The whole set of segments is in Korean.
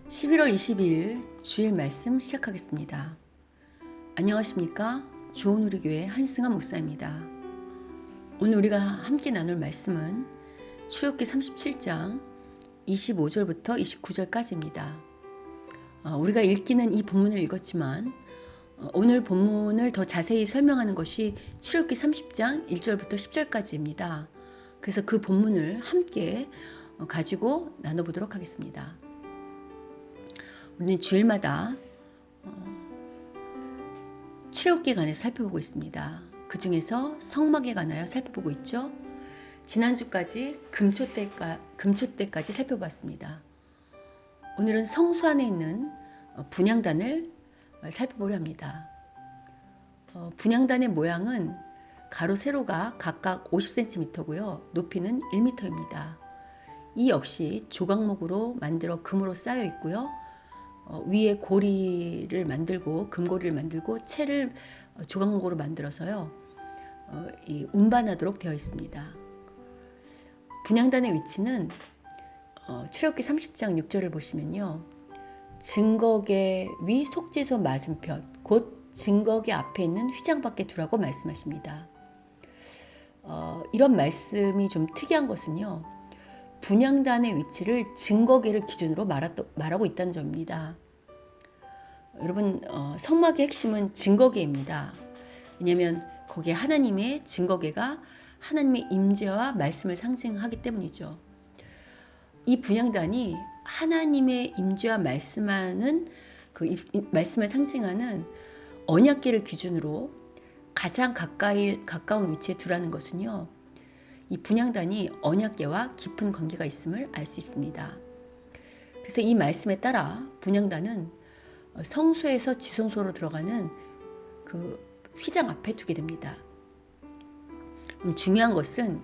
11월 22일 주일 말씀 시작하겠습니다. 안녕하십니까? 좋은우리교회 한승환 목사입니다. 오늘 우리가 함께 나눌 말씀은 출애굽기 37장 25절부터 29절까지입니다. 우리가 읽기는 이 본문을 읽었지만 오늘 본문을 더 자세히 설명하는 것이 출애굽기 30장 1절부터 10절까지입니다. 그래서 그 본문을 함께 가지고 나눠보도록 하겠습니다. 우리는 주일마다 출애굽기에 관해서 살펴보고 있습니다. 그 중에서 성막에 관하여 살펴보고 있죠. 지난주까지 금초 때까지 살펴봤습니다. 오늘은 성소 안에 있는 분향단을 살펴보려 합니다. 분향단의 모양은 가로 세로가 각각 50cm고요. 높이는 1m입니다. 이 역시 조각목으로 만들어 금으로 쌓여 있고요. 위에 고리를 만들고 금고리를 만들고 채를 조각목으로 만들어서요. 운반하도록 되어 있습니다. 분향단의 위치는 출애굽기 30장 6절을 보시면요. 증거계 위 속죄소 맞은편 곧 증거계 앞에 있는 휘장 밖에 두라고 말씀하십니다. 이런 말씀이 좀 특이한 것은요. 분향단의 위치를 증거계를 기준으로 말하고 있다는 점입니다. 여러분, 성막의 핵심은 증거계입니다. 왜냐하면 거기에 하나님의 증거계가 하나님의 임재와 말씀을 상징하기 때문이죠. 이 분향단이 하나님의 임재와 말씀을 상징하는 언약궤를 기준으로 가장 가까운 위치에 두라는 것은요. 이 분향단이 언약궤와 깊은 관계가 있음을 알 수 있습니다. 그래서 이 말씀에 따라 분향단은 성소에서 지성소로 들어가는 그 휘장 앞에 두게 됩니다. 중요한 것은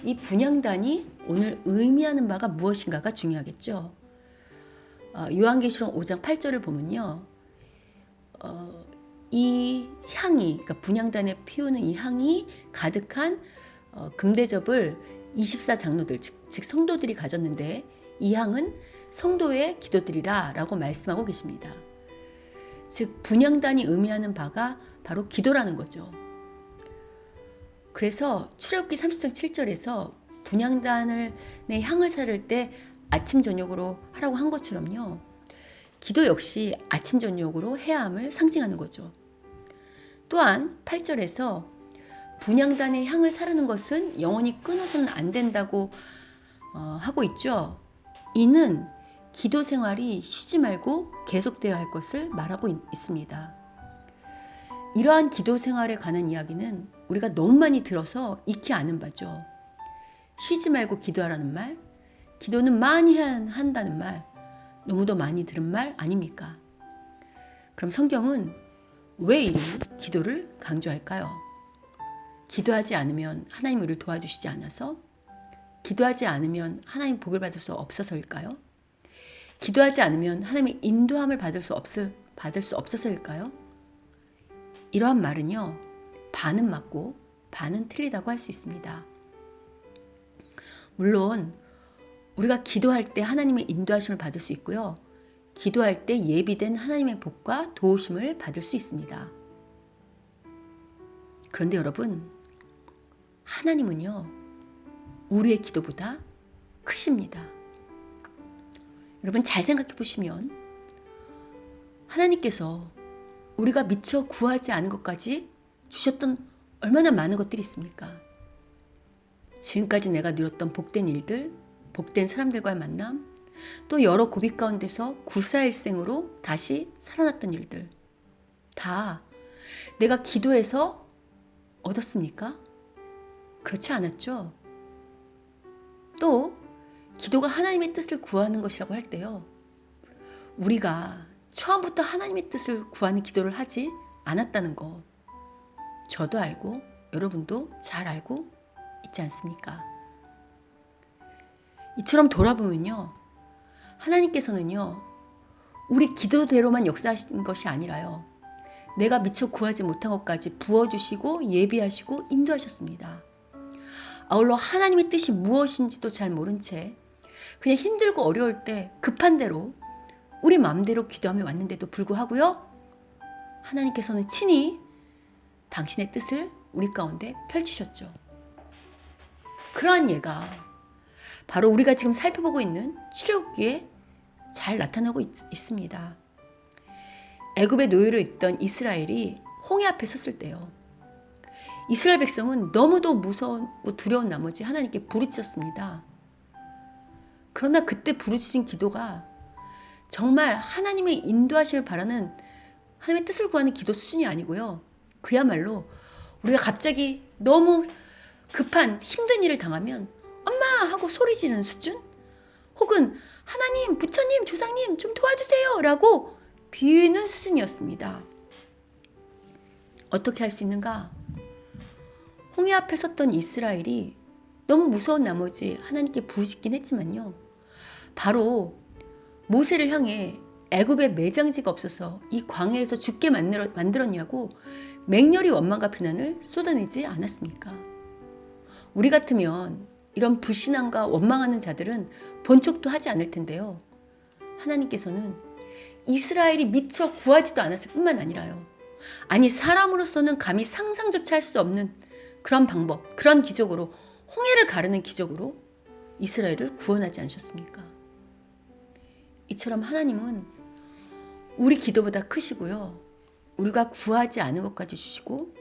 이 분향단이 오늘 의미하는 바가 무엇인가가 중요하겠죠. 요한계시록 5장 8절을 보면요. 이 향이, 그러니까 분향단에 피우는 이 향이 가득한 금대접을 24장로들, 즉 성도들이 가졌는데 이 향은 성도의 기도들이라 라고 말씀하고 계십니다. 즉 분향단이 의미하는 바가 바로 기도라는 거죠. 그래서 출애굽기 30장 7절에서 분향단의 향을 사를 때 아침 저녁으로 하라고 한 것처럼요. 기도 역시 아침 저녁으로 해야 함을 상징하는 거죠. 또한 8절에서 분향단의 향을 사르는 것은 영원히 끊어서는 안 된다고 하고 있죠. 이는 기도 생활이 쉬지 말고 계속되어야 할 것을 말하고 있습니다. 이러한 기도 생활에 관한 이야기는 우리가 너무 많이 들어서 익히 아는 바죠. 쉬지 말고 기도하라는 말, 기도는 많이 한다는 말, 너무도 많이 들은 말 아닙니까? 그럼 성경은 왜 이리 기도를 강조할까요? 기도하지 않으면 하나님 우리를 도와주시지 않아서? 기도하지 않으면 하나님 복을 받을 수 없어서일까요? 기도하지 않으면 하나님의 인도함을 받을 수 없어서일까요? 이러한 말은요. 반은 맞고 반은 틀리다고 할 수 있습니다. 물론 우리가 기도할 때 하나님의 인도하심을 받을 수 있고요. 기도할 때 예비된 하나님의 복과 도우심을 받을 수 있습니다. 그런데 여러분, 하나님은요. 우리의 기도보다 크십니다. 여러분 잘 생각해 보시면 하나님께서 우리가 미처 구하지 않은 것까지 주셨던 얼마나 많은 것들이 있습니까? 지금까지 내가 누렸던 복된 일들, 복된 사람들과의 만남, 또 여러 고비 가운데서 구사일생으로 다시 살아났던 일들 다 내가 기도해서 얻었습니까? 그렇지 않았죠. 또 기도가 하나님의 뜻을 구하는 것이라고 할 때요. 우리가 처음부터 하나님의 뜻을 구하는 기도를 하지 않았다는 거 저도 알고 여러분도 잘 알고 있지 않습니까? 이처럼 돌아보면요. 하나님께서는요. 우리 기도대로만 역사하신 것이 아니라요. 내가 미처 구하지 못한 것까지 부어주시고 예비하시고 인도하셨습니다. 아울러 하나님의 뜻이 무엇인지도 잘 모른 채 그냥 힘들고 어려울 때 급한 대로 우리 마음대로 기도하며 왔는데도 불구하고요. 하나님께서는 친히 당신의 뜻을 우리 가운데 펼치셨죠. 그러한 예가 바로 우리가 지금 살펴보고 있는 출애굽기에 잘 나타나고 있습니다. 애굽의 노예로 있던 이스라엘이 홍해 앞에 섰을 때요. 이스라엘 백성은 너무도 무서웠고 두려운 나머지 하나님께 부르짖었습니다. 그러나 그때 부르짖은 기도가 정말 하나님의 인도하심을 바라는 하나님의 뜻을 구하는 기도 수준이 아니고요. 그야말로 우리가 갑자기 너무 급한 힘든 일을 당하면 엄마 하고 소리 지르는 수준? 혹은 하나님, 부처님, 조상님 좀 도와주세요 라고 비는 수준이었습니다. 어떻게 할 수 있는가? 홍해 앞에 섰던 이스라엘이 너무 무서운 나머지 하나님께 부르짖긴 했지만요. 바로 모세를 향해 애굽에 매장지가 없어서 이 광야에서 죽게 만들었냐고 맹렬히 원망과 비난을 쏟아내지 않았습니까? 우리 같으면 이런 불신앙과 원망하는 자들은 본척도 하지 않을 텐데요. 하나님께서는 이스라엘이 미처 구하지도 않았을 뿐만 아니라요. 아니 사람으로서는 감히 상상조차 할 수 없는 그런 방법, 그런 기적으로 홍해를 가르는 기적으로 이스라엘을 구원하지 않으셨습니까? 이처럼 하나님은 우리 기도보다 크시고요. 우리가 구하지 않은 것까지 주시고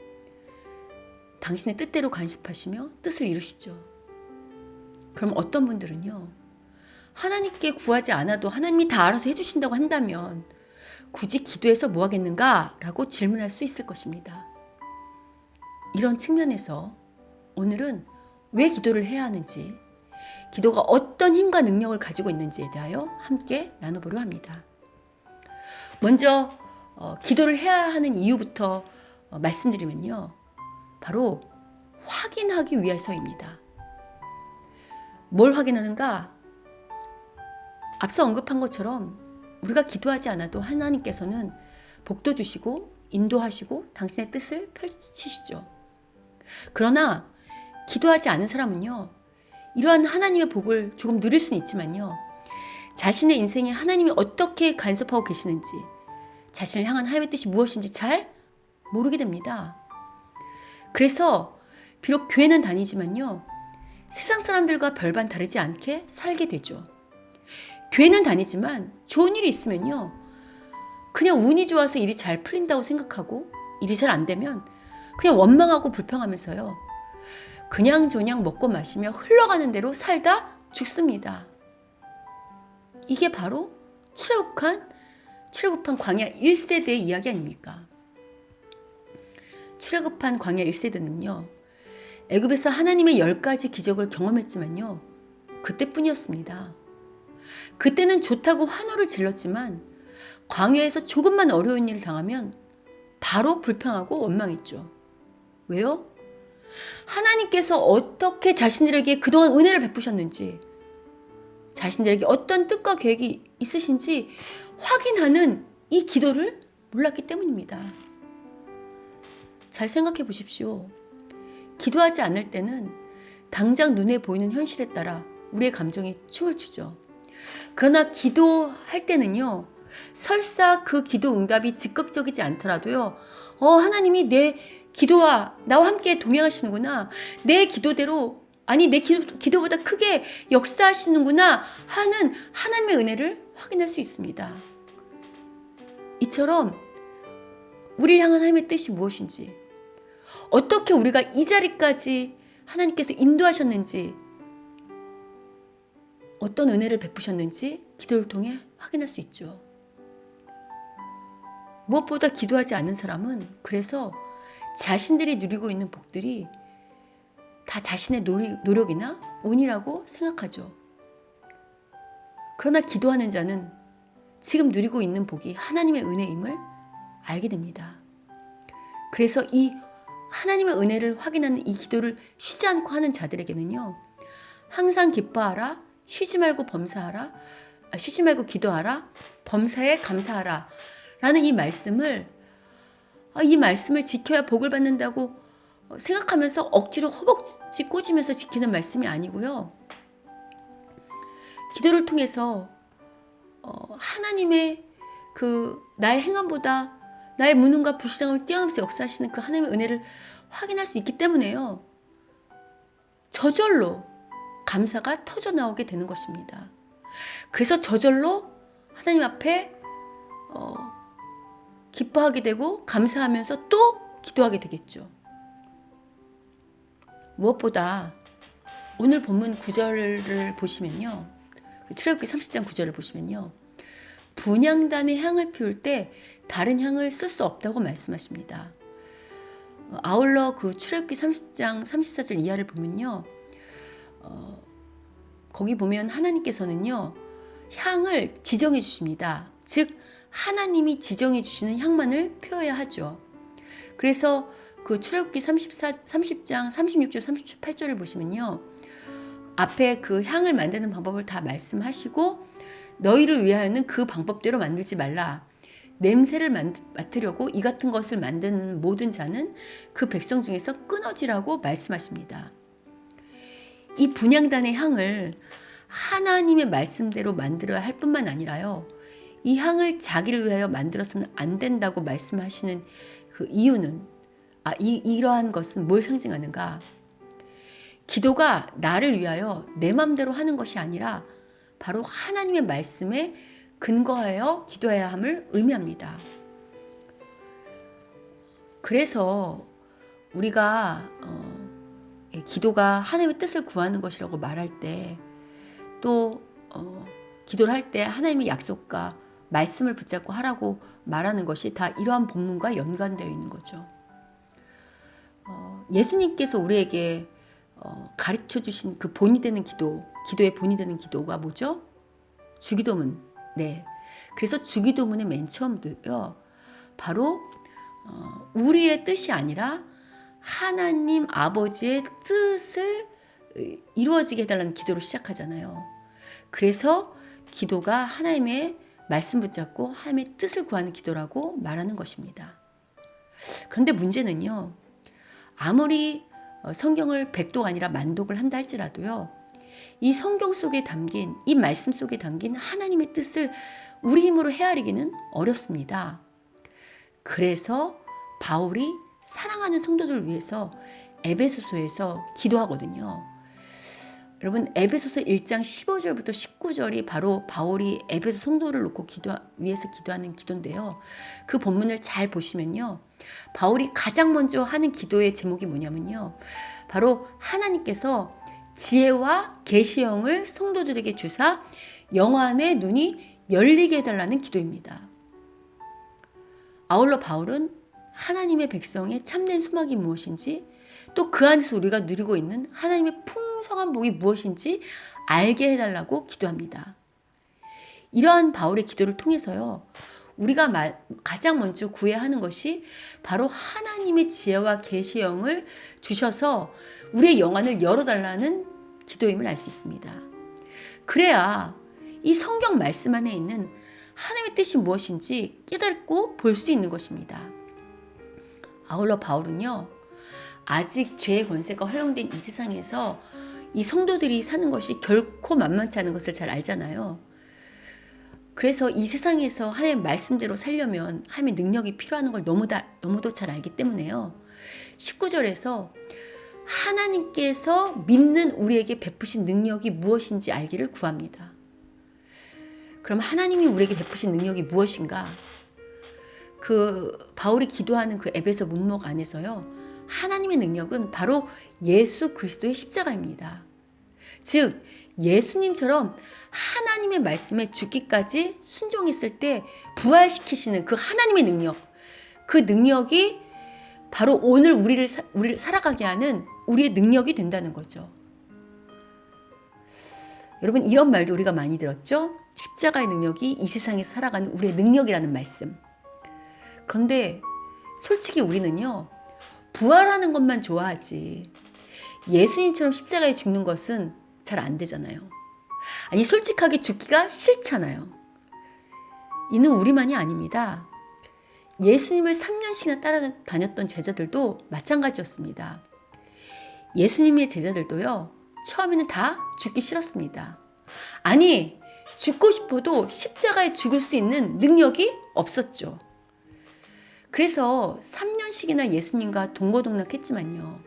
당신의 뜻대로 간섭하시며 뜻을 이루시죠. 그럼 어떤 분들은요. 하나님께 구하지 않아도 하나님이 다 알아서 해주신다고 한다면 굳이 기도해서 뭐 하겠는가? 라고 질문할 수 있을 것입니다. 이런 측면에서 오늘은 왜 기도를 해야 하는지, 기도가 어떤 힘과 능력을 가지고 있는지에 대하여 함께 나눠보려 합니다. 먼저 기도를 해야 하는 이유부터 말씀드리면요. 바로 확인하기 위해서입니다. 뭘 확인하는가? 앞서 언급한 것처럼 우리가 기도하지 않아도 하나님께서는 복도 주시고 인도하시고 당신의 뜻을 펼치시죠. 그러나 기도하지 않은 사람은요. 이러한 하나님의 복을 조금 누릴 수는 있지만요. 자신의 인생에 하나님이 어떻게 간섭하고 계시는지, 자신을 향한 하나님의 뜻이 무엇인지 잘 모르게 됩니다. 그래서 비록 교회는 다니지만요. 세상 사람들과 별반 다르지 않게 살게 되죠. 교회는 다니지만 좋은 일이 있으면요. 그냥 운이 좋아서 일이 잘 풀린다고 생각하고 일이 잘 안 되면 그냥 원망하고 불평하면서요. 그냥저냥 먹고 마시며 흘러가는 대로 살다 죽습니다. 이게 바로 출애굽한 광야 1세대의 이야기 아닙니까? 출애굽한 광야 1세대는요. 애굽에서 하나님의 10가지 기적을 경험했지만요. 그때뿐이었습니다. 그때는 좋다고 환호를 질렀지만 광야에서 조금만 어려운 일을 당하면 바로 불평하고 원망했죠. 왜요? 하나님께서 어떻게 자신들에게 그동안 은혜를 베푸셨는지, 자신들에게 어떤 뜻과 계획이 있으신지 확인하는 이 기도를 몰랐기 때문입니다. 잘 생각해 보십시오. 기도하지 않을 때는 당장 눈에 보이는 현실에 따라 우리의 감정이 춤을 추죠. 그러나 기도할 때는요. 설사 그 기도 응답이 즉각적이지 않더라도요. 하나님이 내 기도와 나와 함께 동행하시는구나. 내 기도대로, 아니 내 기도보다 크게 역사하시는구나 하는 하나님의 은혜를 확인할 수 있습니다. 이처럼 우리를 향한 하나님의 뜻이 무엇인지, 어떻게 우리가 이 자리까지 하나님께서 인도하셨는지, 어떤 은혜를 베푸셨는지 기도를 통해 확인할 수 있죠. 무엇보다 기도하지 않는 사람은 그래서 자신들이 누리고 있는 복들이 다 자신의 노력이나 운이라고 생각하죠. 그러나 기도하는 자는 지금 누리고 있는 복이 하나님의 은혜임을 알게 됩니다. 그래서 이 하나님의 은혜를 확인하는 이 기도를 쉬지 않고 하는 자들에게는요. 항상 기뻐하라, 쉬지 말고 기도하라, 범사에 감사하라 라는 이 말씀을 지켜야 복을 받는다고 생각하면서 억지로 허벅지 꽂으면서 지키는 말씀이 아니고요. 기도를 통해서 하나님의 그 나의 행함보다 나의 무능과 불신앙을 뛰어넘어서 역사하시는 그 하나님의 은혜를 확인할 수 있기 때문에요. 저절로 감사가 터져 나오게 되는 것입니다. 그래서 저절로 하나님 앞에 기뻐하게 되고 감사하면서 또 기도하게 되겠죠. 무엇보다 오늘 본문 9절을 보시면요. 출애굽기 30장 9절을 보시면요. 분향단의 향을 피울 때 다른 향을 쓸 수 없다고 말씀하십니다. 아울러 그 출애굽기 30장 34절 이하를 보면요. 거기 보면 하나님께서는요. 향을 지정해 주십니다. 즉 하나님이 지정해 주시는 향만을 피워야 하죠. 그래서 그 출애굽기 30장 36절 38절을 보시면요. 앞에 그 향을 만드는 방법을 다 말씀하시고 너희를 위하여는 그 방법대로 만들지 말라. 냄새를 맡으려고 이 같은 것을 만드는 모든 자는 그 백성 중에서 끊어지라고 말씀하십니다. 이 분향단의 향을 하나님의 말씀대로 만들어야 할 뿐만 아니라요. 이 향을 자기를 위하여 만들어서는 안 된다고 말씀하시는 그 이유는 이러한 것은 뭘 상징하는가? 기도가 나를 위하여 내 마음대로 하는 것이 아니라 바로 하나님의 말씀에 근거하여 기도해야 함을 의미합니다. 그래서 우리가 기도가 하나님의 뜻을 구하는 것이라고 말할 때 또 기도를 할 때 하나님의 약속과 말씀을 붙잡고 하라고 말하는 것이 다 이러한 본문과 연관되어 있는 거죠. 예수님께서 우리에게 가르쳐 주신 그 본이 되는 기도의 본이 되는 기도가 뭐죠? 주기도문. 네. 그래서 주기도문의 맨 처음도요. 바로 우리의 뜻이 아니라 하나님 아버지의 뜻을 이루어지게 해달라는 기도로 시작하잖아요. 그래서 기도가 하나님의 말씀 붙잡고 하나님의 뜻을 구하는 기도라고 말하는 것입니다. 그런데 문제는요. 아무리 성경을 100독 아니라 만독을 한다 할지라도요. 이 성경 속에 담긴 이 말씀 속에 담긴 하나님의 뜻을 우리 힘으로 헤아리기는 어렵습니다. 그래서 바울이 사랑하는 성도들을 위해서 에베소서에서 기도하거든요. 여러분 에베소서 1장 15절부터 19절이 바로 바울이 에베소 성도를 놓고 위해서 기도하는 기도인데요. 그 본문을 잘 보시면요. 바울이 가장 먼저 하는 기도의 제목이 뭐냐면요. 바로 하나님께서 지혜와 계시형을 성도들에게 주사 영안의 눈이 열리게 해달라는 기도입니다. 아울러 바울은 하나님의 백성의 참된 소망이 무엇인지 또 그 안에서 우리가 누리고 있는 하나님의 풍성한 복이 무엇인지 알게 해달라고 기도합니다. 이러한 바울의 기도를 통해서요. 우리가 가장 먼저 구해야 하는 것이 바로 하나님의 지혜와 계시형을 주셔서 우리의 영안을 열어달라는 기도임을 알 수 있습니다. 그래야 이 성경 말씀 안에 있는 하나님의 뜻이 무엇인지 깨닫고 볼 수 있는 것입니다. 아울러 바울은요. 아직 죄의 권세가 허용된 이 세상에서 이 성도들이 사는 것이 결코 만만치 않은 것을 잘 알잖아요. 그래서 이 세상에서 하나님의 말씀대로 살려면 하나님의 능력이 필요한 걸 너무도 잘 알기 때문에요. 19절에서 하나님께서 믿는 우리에게 베푸신 능력이 무엇인지 알기를 구합니다. 그럼 하나님이 우리에게 베푸신 능력이 무엇인가? 그 바울이 기도하는 그 에베소 문목 안에서요. 하나님의 능력은 바로 예수 그리스도의 십자가입니다. 즉 예수님처럼 하나님의 말씀에 죽기까지 순종했을 때 부활시키시는 그 하나님의 능력, 그 능력이 바로 오늘 우리를 살아가게 하는 우리의 능력이 된다는 거죠. 여러분 이런 말도 우리가 많이 들었죠? 십자가의 능력이 이 세상에서 살아가는 우리의 능력이라는 말씀. 그런데 솔직히 우리는요. 부활하는 것만 좋아하지 예수님처럼 십자가에 죽는 것은 잘 안 되잖아요. 아니 솔직하게 죽기가 싫잖아요. 이는 우리만이 아닙니다. 예수님을 3년씩이나 따라다녔던 제자들도 마찬가지였습니다. 예수님의 제자들도요. 처음에는 다 죽기 싫었습니다. 아니 죽고 싶어도 십자가에 죽을 수 있는 능력이 없었죠. 그래서 3년씩이나 예수님과 동고동락했지만요.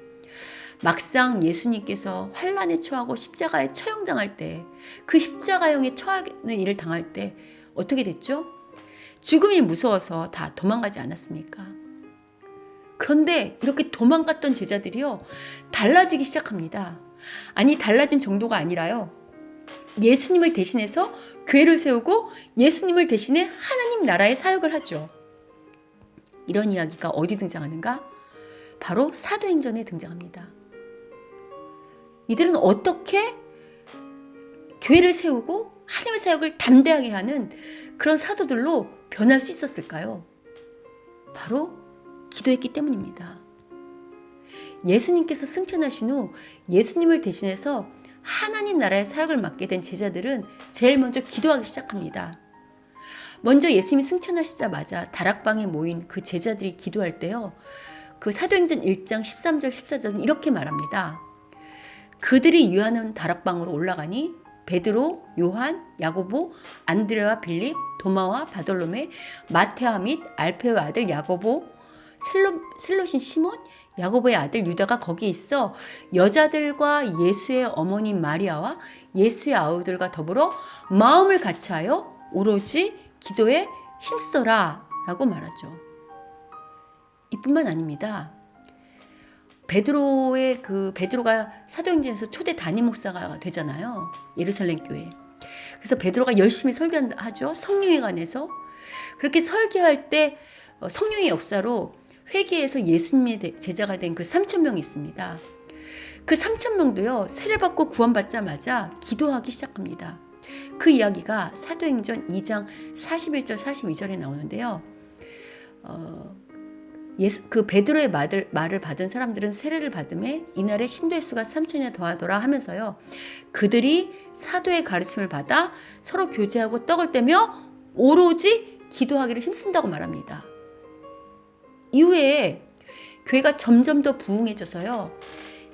막상 예수님께서 환난에 처하고 십자가에 처형당할 때, 그 십자가형에 처하는 일을 당할 때 어떻게 됐죠? 죽음이 무서워서 다 도망가지 않았습니까? 그런데 이렇게 도망갔던 제자들이요, 달라지기 시작합니다. 아니, 달라진 정도가 아니라요, 예수님을 대신해서 교회를 세우고 예수님을 대신해 하나님 나라의 사역을 하죠. 이런 이야기가 어디 등장하는가? 바로 사도행전에 등장합니다. 이들은 어떻게 교회를 세우고 하나님의 사역을 담대하게 하는 그런 사도들로 변할 수 있었을까요? 바로 기도했기 때문입니다. 예수님께서 승천하신 후 예수님을 대신해서 하나님 나라의 사역을 맡게 된 제자들은 제일 먼저 기도하기 시작합니다. 먼저 예수님이 승천하시자마자 다락방에 모인 그 제자들이 기도할 때요, 그 사도행전 1장 13절 14절은 이렇게 말합니다. 그들이 유하는 다락방으로 올라가니 베드로, 요한, 야고보, 안드레와 빌립, 도마와 바돌로메, 마테아 및 알페오의 아들 야고보, 셀롯인 시몬, 야고보의 아들 유다가 거기에 있어 여자들과 예수의 어머니 마리아와 예수의 아우들과 더불어 마음을 같이하여 오로지 기도에 힘쓰더라 라고 말하죠. 이뿐만 아닙니다. 베드로가 사도행전에서 초대 담임 목사가 되잖아요. 예루살렘 교회. 그래서 베드로가 열심히 설교하죠. 성령에 관해서. 그렇게 설교할 때 성령의 역사로 회개해서 예수님의 제자가 된 그 3,000명이 있습니다. 그 3,000명도요, 세례받고 구원받자마자 기도하기 시작합니다. 그 이야기가 사도행전 2장 41절 42절에 나오는데요. 그 베드로의 말을 받은 사람들은 세례를 받음에 이날에 신도의 수가 3,000이나 더하더라 하면서요, 그들이 사도의 가르침을 받아 서로 교제하고 떡을 떼며 오로지 기도하기를 힘쓴다고 말합니다. 이후에 교회가 점점 더 부흥해져서요,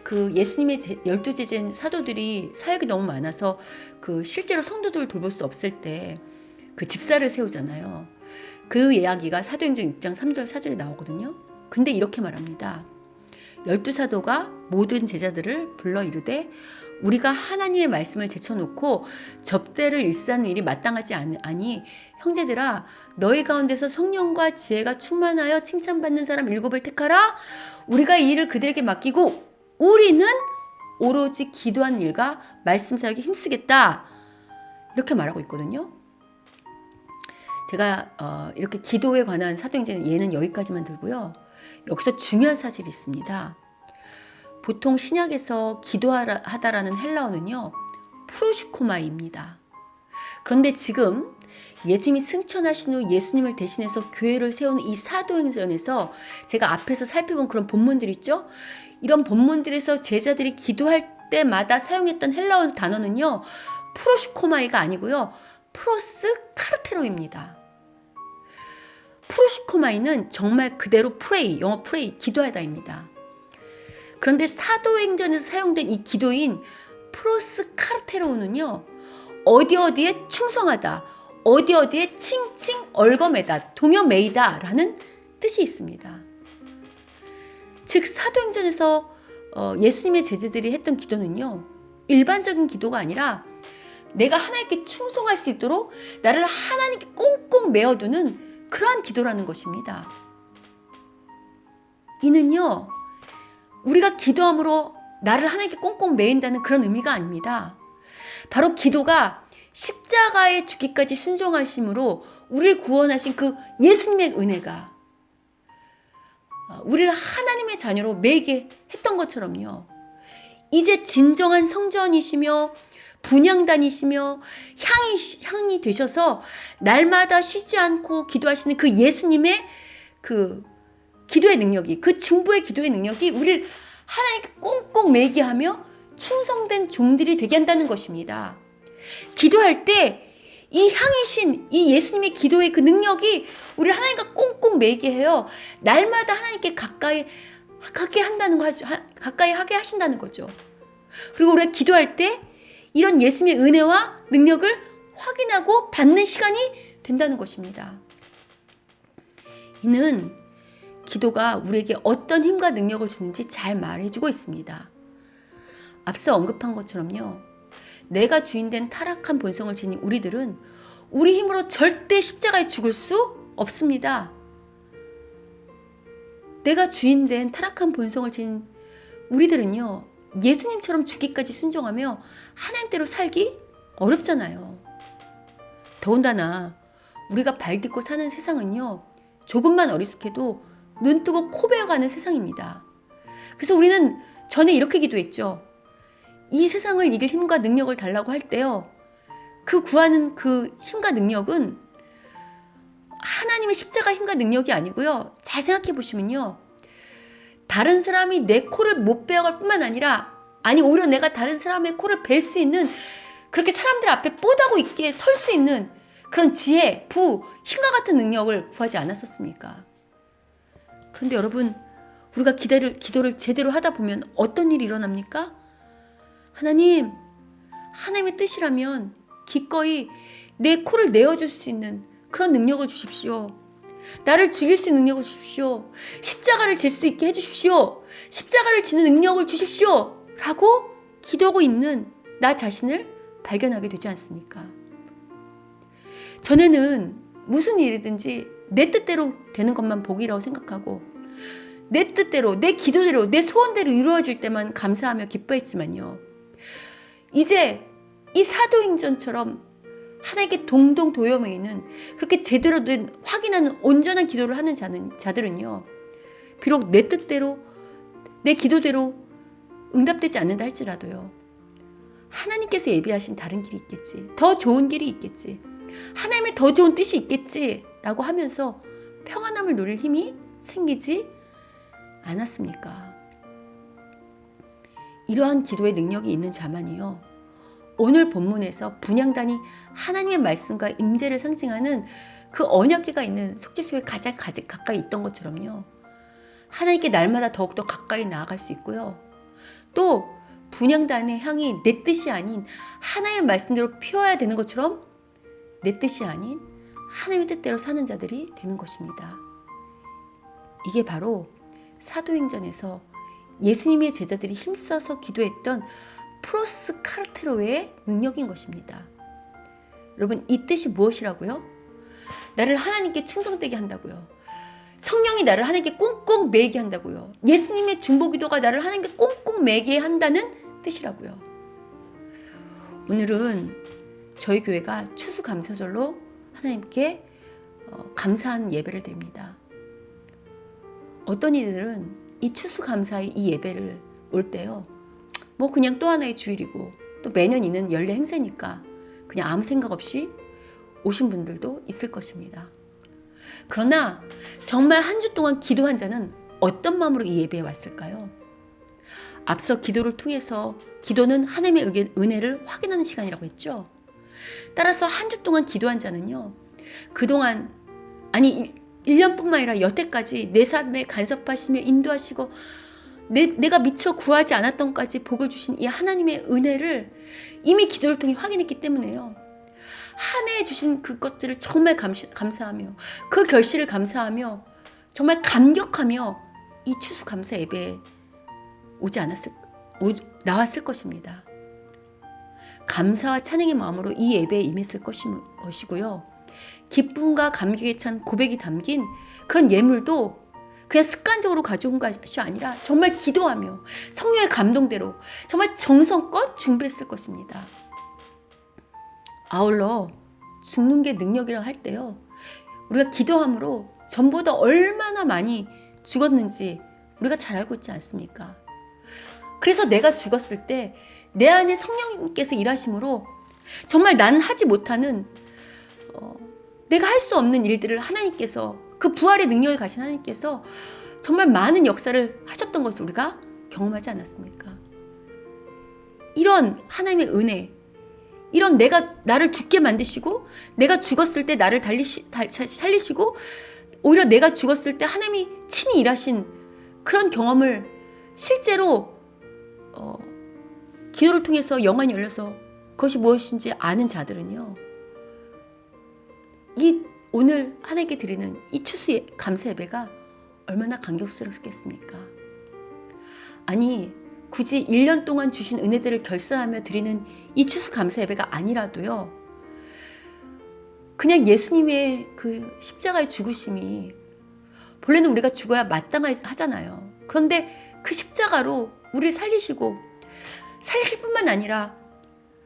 그 예수님의 12제자인 사도들이 사역이 너무 많아서 그 실제로 성도들을 돌볼 수 없을 때 그 집사를 세우잖아요. 그 이야기가 사도행전 6장 3절 4절에 나오거든요. 근데 이렇게 말합니다. 12사도가 모든 제자들을 불러 이르되 우리가 하나님의 말씀을 제쳐놓고 접대를 일사하는 일이 마땅하지 아니 형제들아, 너희 가운데서 성령과 지혜가 충만하여 칭찬받는 사람 7을 택하라. 우리가 이 일을 그들에게 맡기고 우리는 오로지 기도하는 일과 말씀 사역에 힘쓰겠다, 이렇게 말하고 있거든요. 제가 이렇게 기도에 관한 사도행전 예는 여기까지만 들고요. 여기서 중요한 사실이 있습니다. 보통 신약에서 기도하다라는 헬라어는요, 프로시코마이입니다. 그런데 지금 예수님이 승천하신 후 예수님을 대신해서 교회를 세우는 이 사도행전에서 제가 앞에서 살펴본 그런 본문들 있죠? 이런 본문들에서 제자들이 기도할 때마다 사용했던 헬라어 단어는요, 프로시코마이가 아니고요, 프로스 카르테로입니다. 프로시코마이는 정말 그대로 프레이, 영어 프레이, 기도하다입니다. 그런데 사도행전에서 사용된 이 기도인 프로스 카르테로는요, 어디어디에 충성하다, 어디어디에 칭칭 얼거매다, 동여매이다 라는 뜻이 있습니다. 즉 사도행전에서 예수님의 제자들이 했던 기도는요, 일반적인 기도가 아니라 내가 하나님께 충성할 수 있도록 나를 하나님께 꽁꽁 메어두는 그러한 기도라는 것입니다. 이는요, 우리가 기도함으로 나를 하나님께 꽁꽁 메인다는 그런 의미가 아닙니다. 바로 기도가 십자가에 죽기까지 순종하심으로 우리를 구원하신 그 예수님의 은혜가 우리를 하나님의 자녀로 매게 했던 것처럼요, 이제 진정한 성전이시며 분향단이시며 향이 되셔서 날마다 쉬지 않고 기도하시는 그 예수님의 그 기도의 능력이, 그 중보의 기도의 능력이 우리를 하나님께 꽁꽁 매게 하며 충성된 종들이 되게 한다는 것입니다. 기도할 때 이 향이신 이 예수님의 기도의 그 능력이 우리를 하나님과 꽁꽁 매게 해요. 날마다 하나님께 가까이 하게 하신다는 거죠. 그리고 우리가 기도할 때 이런 예수님의 은혜와 능력을 확인하고 받는 시간이 된다는 것입니다. 이는 기도가 우리에게 어떤 힘과 능력을 주는지 잘 말해주고 있습니다. 앞서 언급한 것처럼요. 내가 주인된 타락한 본성을 지닌 우리들은 우리 힘으로 절대 십자가에 죽을 수 없습니다. 내가 주인된 타락한 본성을 지닌 우리들은요. 예수님처럼 죽기까지 순종하며 하나님대로 살기 어렵잖아요. 더군다나 우리가 발 딛고 사는 세상은요. 조금만 어리숙해도 눈 뜨고 코 베어가는 세상입니다. 그래서 우리는 전에 이렇게 기도했죠. 이 세상을 이길 힘과 능력을 달라고 할 때요. 그 구하는 그 힘과 능력은 하나님의 십자가 힘과 능력이 아니고요. 잘 생각해 보시면요. 다른 사람이 내 코를 못 베어갈 뿐만 아니라 오히려 내가 다른 사람의 코를 벨 수 있는 그렇게 사람들 앞에 뽀다고 있게 설 수 있는 그런 지혜, 부, 힘과 같은 능력을 구하지 않았었습니까? 그런데 여러분 우리가 기도를 제대로 하다 보면 어떤 일이 일어납니까? 하나님의 뜻이라면 기꺼이 내 코를 내어줄 수 있는 그런 능력을 주십시오. 나를 죽일 수 있는 능력을 주십시오. 십자가를 질 수 있게 해주십시오. 십자가를 지는 능력을 주십시오. 라고 기도하고 있는 나 자신을 발견하게 되지 않습니까? 전에는 무슨 일이든지 내 뜻대로 되는 것만 복이라고 생각하고 내 뜻대로, 내 기도대로, 내 소원대로 이루어질 때만 감사하며 기뻐했지만요. 이제 이 사도행전처럼 하나님께 동동도염에는 그렇게 제대로 된 확인하는 온전한 기도를 하는 자들은요. 비록 내 뜻대로 내 기도대로 응답되지 않는다 할지라도요. 하나님께서 예비하신 다른 길이 있겠지. 더 좋은 길이 있겠지. 하나님의 더 좋은 뜻이 있겠지 라고 하면서 평안함을 누릴 힘이 생기지 않았습니까? 이러한 기도의 능력이 있는 자만이요. 오늘 본문에서 분향단이 하나님의 말씀과 임재를 상징하는 그 언약궤가 있는 속죄소에 가장 가까이 있던 것처럼요. 하나님께 날마다 더욱더 가까이 나아갈 수 있고요. 또 분향단의 향이 내 뜻이 아닌 하나님의 말씀대로 피워야 되는 것처럼 내 뜻이 아닌 하나님의 뜻대로 사는 자들이 되는 것입니다. 이게 바로 사도행전에서 예수님의 제자들이 힘써서 기도했던 프로스카르테로의 능력인 것입니다. 여러분 이 뜻이 무엇이라고요? 나를 하나님께 충성되게 한다고요. 성령이 나를 하나님께 꽁꽁 매게 한다고요. 예수님의 중보기도가 나를 하나님께 꽁꽁 매게 한다는 뜻이라고요. 오늘은 저희 교회가 추수감사절로 하나님께 감사한 예배를 드립니다. 어떤 이들은 이 추수감사의 이 예배를 올 때요. 뭐 그냥 또 하나의 주일이고 또 매년 있는 연례 행사니까 그냥 아무 생각 없이 오신 분들도 있을 것입니다. 그러나 정말 한 주 동안 기도한 자는 어떤 마음으로 이 예배에 왔을까요? 앞서 기도를 통해서 기도는 하나님의 은혜를 확인하는 시간이라고 했죠. 따라서 한 주 동안 기도한 자는요. 그동안 1년뿐만 아니라 여태까지 내 삶에 간섭하시며 인도하시고 내가 미처 구하지 않았던 까지 복을 주신 이 하나님의 은혜를 이미 기도를 통해 확인했기 때문에요. 한 해에 주신 그것들을 정말 감사하며 그 결실을 감사하며 정말 감격하며 이 추수감사 예배에 나왔을 것입니다. 감사와 찬양의 마음으로 이 예배에 임했을 것이고요. 기쁨과 감격에 찬 고백이 담긴 그런 예물도 그냥 습관적으로 가져온 것이 아니라 정말 기도하며 성령의 감동대로 정말 정성껏 준비했을 것입니다. 아울러 죽는 게 능력이라 할 때요. 우리가 기도함으로 전보다 얼마나 많이 죽었는지 우리가 잘 알고 있지 않습니까? 그래서 내가 죽었을 때 내 안에 성령님께서 일하심으로 정말 나는 하지 못하는 내가 할 수 없는 일들을 하나님께서 그 부활의 능력을 가신 하나님께서 정말 많은 역사를 하셨던 것을 우리가 경험하지 않았습니까? 이런 하나님의 은혜, 이런 나를 죽게 만드시고 내가 죽었을 때 나를 살리시고 오히려 내가 죽었을 때 하나님이 친히 일하신 그런 경험을 실제로 기도를 통해서 영안이 열려서 그것이 무엇인지 아는 자들은요. 이 오늘 하나님께 드리는 이 추수 감사 예배가 얼마나 감격스럽겠습니까? 아니 굳이 1년 동안 주신 은혜들을 결산하며 드리는 이 추수 감사 예배가 아니라도요. 그냥 예수님의 그 십자가의 죽으심이 본래는 우리가 죽어야 마땅하잖아요. 그런데 그 십자가로 우리를 살리시고 살리실 뿐만 아니라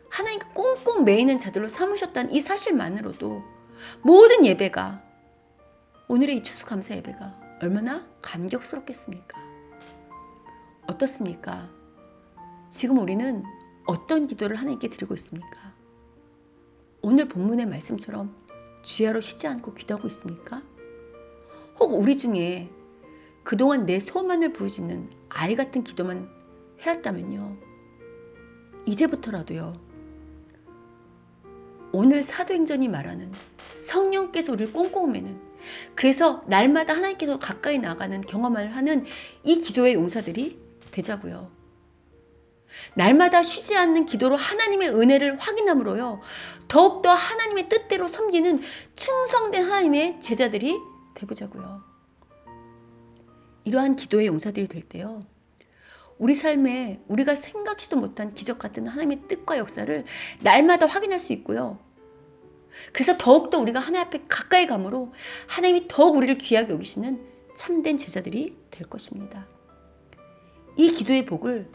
하나님께 꽁꽁 매이는 자들로 삼으셨다는 이 사실만으로도 모든 예배가 오늘의 이 추수감사 예배가 얼마나 감격스럽겠습니까? 어떻습니까? 지금 우리는 어떤 기도를 하나님께 드리고 있습니까? 오늘 본문의 말씀처럼 주야로 쉬지 않고 기도하고 있습니까? 혹 우리 중에 그동안 내 소원만을 부르짖는 아이 같은 기도만 해왔다면요. 이제부터라도요. 오늘 사도행전이 말하는 성령께서 우리를 꽁꽁 매는, 그래서 날마다 하나님께서 가까이 나가는 경험을 하는 이 기도의 용사들이 되자고요. 날마다 쉬지 않는 기도로 하나님의 은혜를 확인함으로요. 더욱더 하나님의 뜻대로 섬기는 충성된 하나님의 제자들이 되보자고요. 이러한 기도의 용사들이 될 때요. 우리 삶에 우리가 생각지도 못한 기적 같은 하나님의 뜻과 역사를 날마다 확인할 수 있고요. 그래서 더욱더 우리가 하나님 앞에 가까이 감으로 하나님이 더욱 우리를 귀하게 여기시는 참된 제자들이 될 것입니다. 이 기도의 복을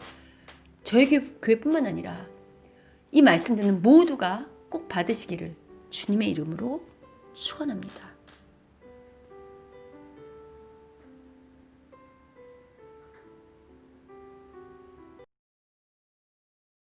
저희 교회뿐만 아니라 이 말씀 듣는 모두가 꼭 받으시기를 주님의 이름으로 축원합니다.